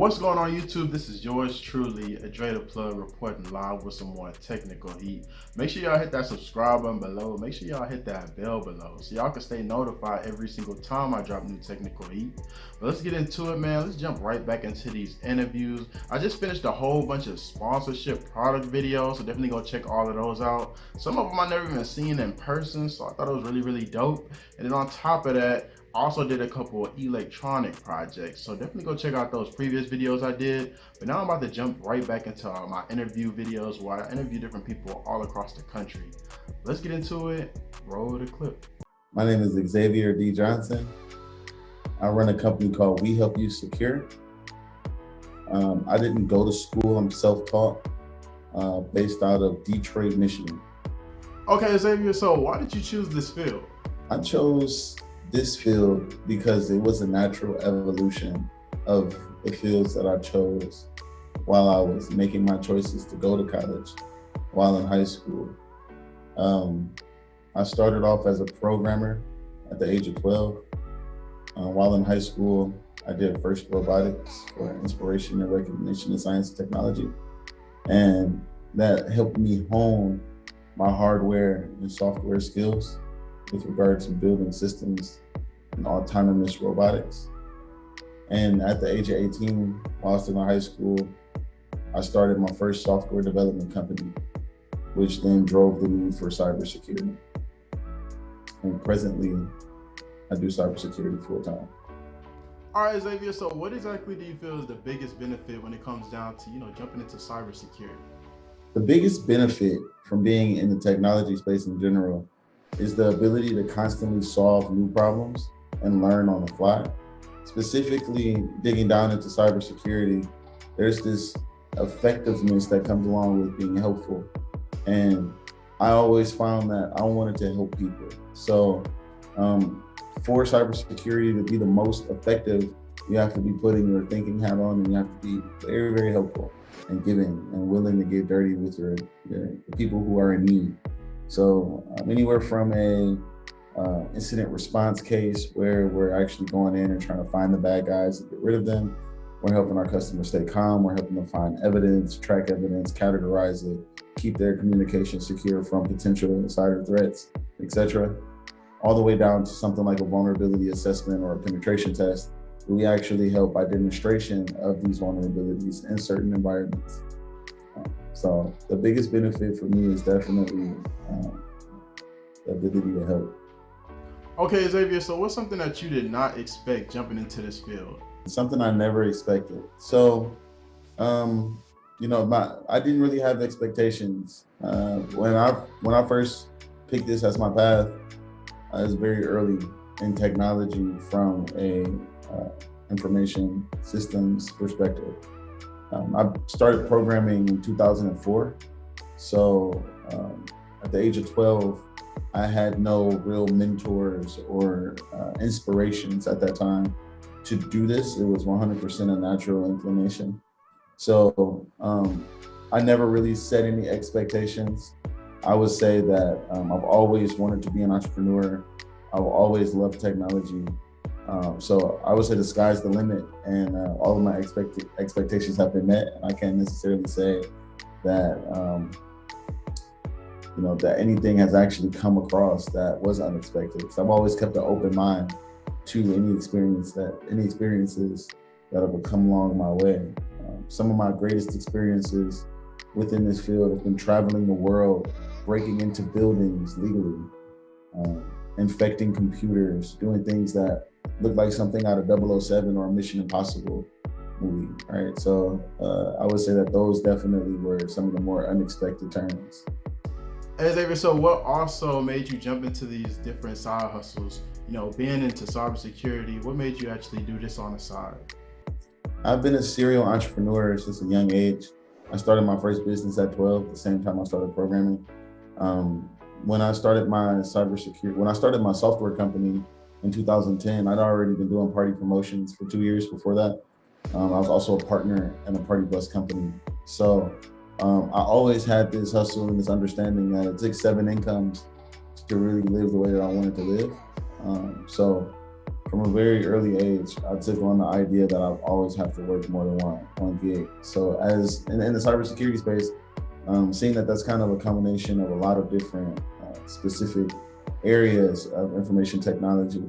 What's going on YouTube? This is yours truly, Dre the Plug, reporting live with some more technical heat. Make sure y'all hit that subscribe button below. Make sure y'all hit that bell below so y'all can stay notified every single time I drop new technical heat. But let's get into it, man. Let's jump right back into these interviews. I just finished a whole bunch of sponsorship product videos, so definitely go check all of those out. Some of them I never even seen in person, so I thought it was really dope. And then on top of that, also did a couple of electronic projects, so definitely go check out those previous videos I did. But now I'm about to jump right back into my interview videos where I interview different people all across the country. Let's get into it. Roll the clip. My name is Xavier D. Johnson. I run a company called We Help You Secure. I didn't go to school, I'm self-taught, based out of Detroit, Michigan. Okay, Xavier, so why did you choose this field? I chose this field because it was a natural evolution of the fields that I chose while I was making my choices to go to college while in high school. I started off as a programmer at the age of 12. While in high school, I did FIRST robotics for inspiration and recognition in science and technology. And that helped me hone my hardware and software skills with regard to building systems and autonomous robotics. And at the age of 18, while I was still in high school, I started my first software development company, which then drove the need for cybersecurity. And presently, I do cybersecurity full time. All right, Xavier, so what exactly do you feel is the biggest benefit when it comes down to, jumping into cybersecurity? The biggest benefit from being in the technology space in general is the ability to constantly solve new problems and learn on the fly. Specifically, digging down into cybersecurity, there's this effectiveness that comes along with being helpful. And I always found that I wanted to help people. So for cybersecurity to be the most effective, you have to be putting your thinking hat on, and you have to be very helpful and giving and willing to get dirty with your people who are in need. So anywhere from a incident response case where we're actually going in and trying to find the bad guys and get rid of them. We're helping our customers stay calm. We're helping them find evidence, track evidence, categorize it, keep their communication secure from potential insider threats, etc. All the way down to something like a vulnerability assessment or a penetration test. We actually help by demonstration of these vulnerabilities in certain environments. So the biggest benefit for me is definitely the ability to help. Okay, Xavier, so what's something that you did not expect jumping into this field? Something I never expected. So, I didn't really have expectations. When I first picked this as my path, I was very early in technology from a information systems perspective. I started programming in 2004. So at the age of 12, I had no real mentors or inspirations at that time to do this. It was 100% a natural inclination. So I never really set any expectations. I would say that I've always wanted to be an entrepreneur. I've always loved technology. So I would say the sky's the limit, and all of my expectations have been met. And I can't necessarily say that that anything has actually come across that was unexpected. So I've always kept an open mind to any experiences that have come along my way. Some of my greatest experiences within this field have been traveling the world, breaking into buildings legally, infecting computers, doing things that look like something out of 007 or a Mission Impossible movie, right? So I would say that those definitely were some of the more unexpected turns. Hey Xavier, so what also made you jump into these different side hustles? Being into cybersecurity, what made you actually do this on the side? I've been a serial entrepreneur since a young age. I started my first business at 12, at the same time I started programming. When I started my software company in 2010, I'd already been doing party promotions for 2 years before that. I was also a partner in a party bus company. So I always had this hustle and this understanding that it took 7 incomes to really live the way that I wanted to live. So from a very early age, I took on the idea that I always have to work more than one gig. So as in the cybersecurity space, seeing that that's kind of a combination of a lot of different specific areas of information technology,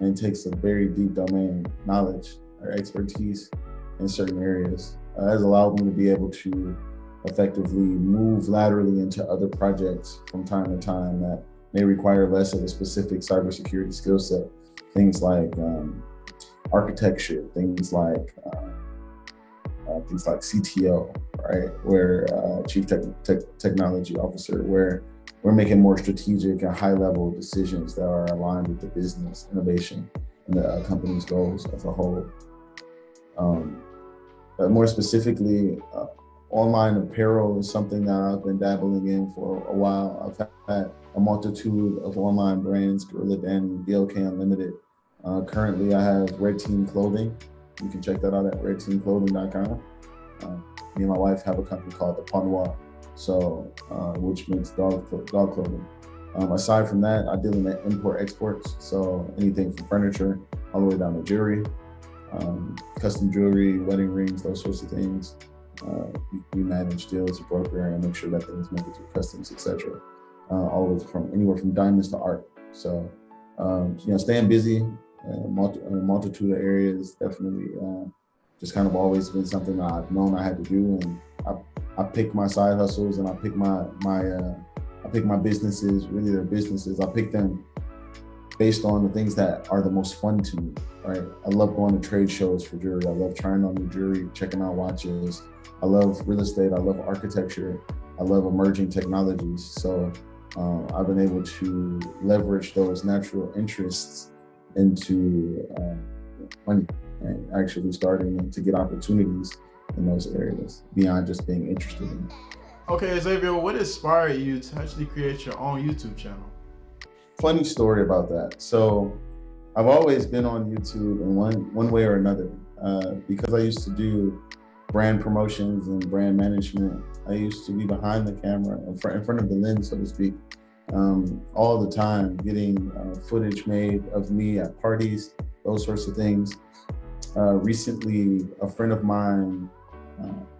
and takes a very deep domain knowledge or expertise in certain areas, has allowed me to be able to effectively move laterally into other projects from time to time that may require less of a specific cybersecurity skill set. Things like architecture, things like CTO, right? Where Chief Technology Officer, where we're making more strategic and high-level decisions that are aligned with the business, innovation, and the company's goals as a whole. But more specifically, online apparel is something that I've been dabbling in for a while. I've had a multitude of online brands, Gorilla Danny, BLK Unlimited. Currently, I have Red Team Clothing. You can check that out at redteamclothing.com. Me and my wife have a company called the Panois, which makes dog clothing. Aside from that, I deal in import exports, so anything from furniture all the way down to jewelry, custom jewelry, wedding rings, those sorts of things. We manage deals, broker, and make sure that things make it through customs, etc. Always from anywhere from diamonds to art. So, staying busy in a multitude of areas, definitely just kind of always been something that I've known I had to do. And I pick my side hustles, and I pick my businesses. Really, they're businesses. I pick them based on the things that are the most fun to me. Right? I love going to trade shows for jewelry. I love trying on new jewelry, checking out watches. I love real estate. I love architecture. I love emerging technologies. So I've been able to leverage those natural interests into money, and actually starting to get opportunities in those areas beyond just being interested in it. Okay, Xavier, what inspired you to actually create your own YouTube channel? Funny story about that. So I've always been on YouTube in one way or another, because I used to do brand promotions and brand management. I used to be behind the camera, in front of the lens, so to speak, all the time, getting footage made of me at parties, those sorts of things. Recently, a friend of mine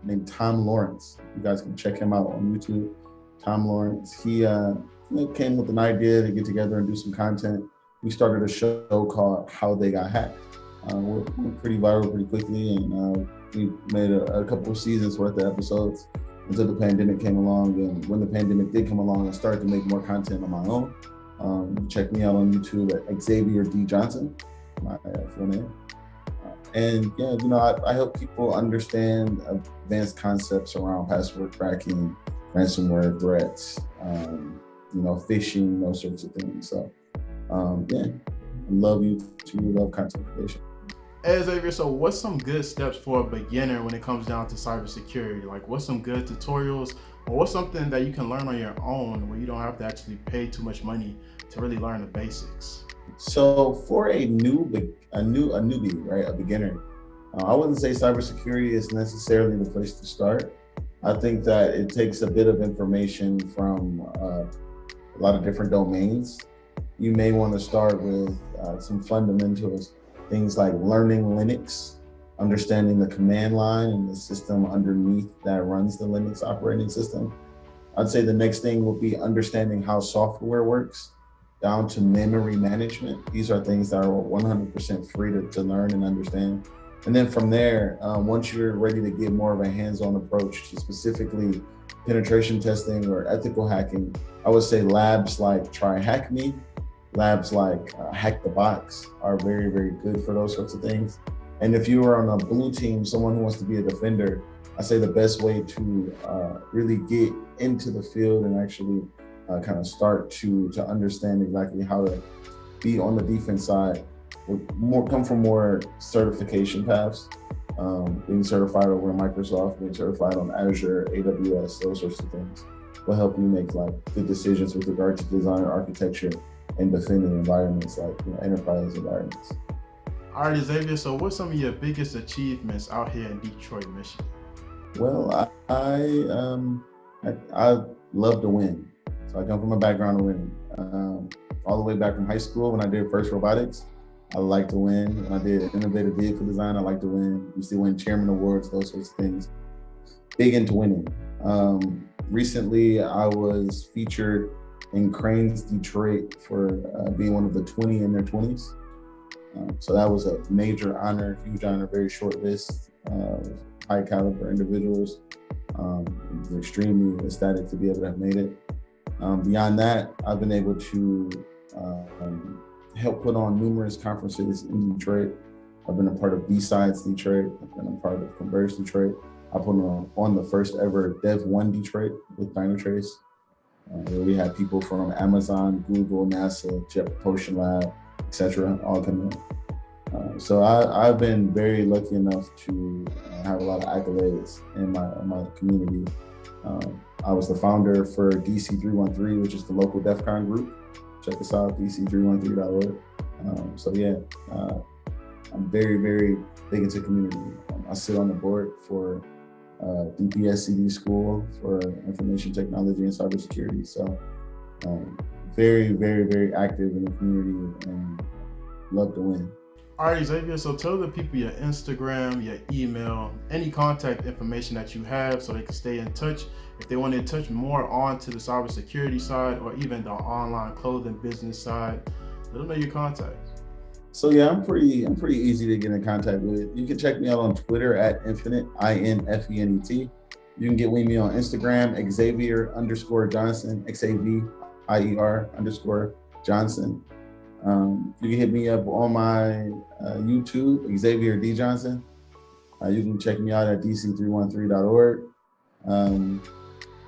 named Tom Lawrence, you guys can check him out on YouTube. Tom Lawrence, he came with an idea to get together and do some content. We started a show called How They Got Hacked. We're pretty viral pretty quickly, and we made a couple of seasons worth of episodes until the pandemic came along. And when the pandemic did come along, I started to make more content on my own. Check me out on YouTube at Xavier D. Johnson, my full name. And I help people understand advanced concepts around password cracking, ransomware threats, phishing, those sorts of things. So, love YouTube, love content creation. Hey Xavier, so what's some good steps for a beginner when it comes down to cybersecurity? Like, what's some good tutorials, or what's something that you can learn on your own where you don't have to actually pay too much money to really learn the basics? So for a newbie, right, a beginner, I wouldn't say cybersecurity is necessarily the place to start. I think that it takes a bit of information from a lot of different domains. You may want to start with some fundamentals, things like learning Linux, understanding the command line and the system underneath that runs the Linux operating system. I'd say the next thing will be understanding how software works, down to memory management. These are things that are 100% free to learn and understand. And then from there, once you're ready to get more of a hands-on approach to specifically penetration testing or ethical hacking, I would say labs like Try Hack Me, labs like Hack the Box are very, very good for those sorts of things. And if you are on a blue team, someone who wants to be a defender, I say the best way to really get into the field and actually kind of start to understand exactly how to be on the defense side would come from more certification paths, being certified over Microsoft, being certified on Azure, AWS, those sorts of things will help you make good decisions with regard to design and architecture and defending environments like enterprise environments. All right, Xavier, so what's some of your biggest achievements out here in Detroit, Michigan? Well, I love to win. So I come from a background of winning. All the way back from high school when I did FIRST Robotics, I like to win. When I did innovative vehicle design, I like to win. Used to win chairman awards, those sorts of things. Big into winning. Recently, I was featured in Cranes Detroit for being one of the 20 in their 20s. So that was a major honor, huge honor, very short list of high caliber individuals. Was extremely ecstatic to be able to have made it. Beyond that, I've been able to help put on numerous conferences in Detroit. I've been a part of B-Sides Detroit. I've been a part of Converse Detroit. I put on the first ever Dev 1 Detroit with Dynatrace, where we had people from Amazon, Google, NASA, Jet Propulsion Lab, etc., all coming in. So I've been very lucky enough to have a lot of accolades in my community. I was the founder for DC313, which is the local DEF CON group. Check us out, dc313.org. So yeah, I'm very, very big into community. I sit on the board for DPSCD School for Information Technology and Cybersecurity. So very, very, very active in the community and love to win. All right, Xavier, so tell the people your Instagram, your email, any contact information that you have so they can stay in touch. If they want to touch more onto the cybersecurity side or even the online clothing business side, let them know your contacts. So yeah, I'm pretty easy to get in contact with. You can check me out on Twitter at Infinite, INFENET. You can get with me on Instagram, Xavier_Johnson, XAVIER_Johnson. You can hit me up on my YouTube, Xavier D. Johnson. You can check me out at dc313.org.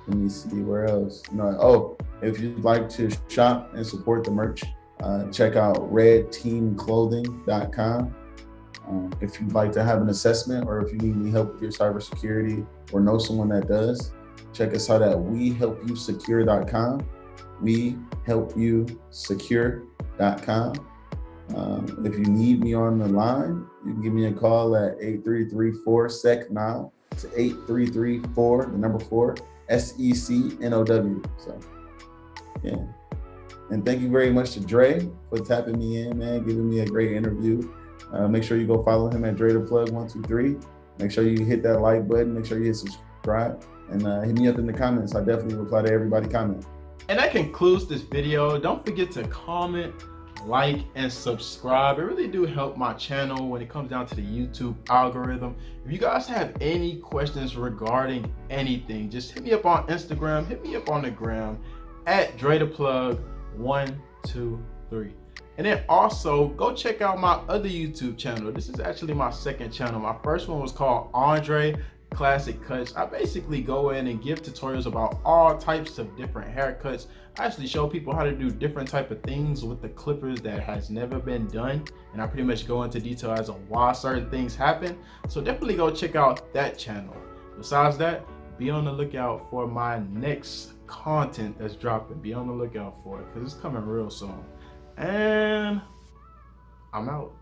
Let me see where else. If you'd like to shop and support the merch, check out redteamclothing.com. If you'd like to have an assessment or if you need any help with your cybersecurity or know someone that does, check us out at wehelpyousecure.com. wehelpyousecure.com. If you need me on the line, you can give me a call at 8334-SEC-NOW. It's 8334, the number 4, SECNOW. So, yeah. And thank you very much to Dre for tapping me in, man, giving me a great interview. Make sure you go follow him at Dre the Plug 123. Make sure you hit that like button. Make sure you hit subscribe and hit me up in the comments. I definitely reply to everybody comment. And that concludes this video. Don't forget to comment, like, and subscribe. It really do help my channel when it comes down to the YouTube algorithm. If you guys have any questions regarding anything, just hit me up on Instagram, hit me up on the gram at Dre the Plug 123. And then also go check out my other YouTube channel. This is actually my second channel. My first one was called Andre ClassicCuts. I basically go in and give tutorials about all types of different haircuts. I actually show people how to do different type of things with the clippers that has never been done, and I pretty much go into detail as to why certain things happen. So definitely go check out that channel. Besides that, be on the lookout for my next content that's dropping. Be on the lookout for it because it's coming real soon. And I'm out.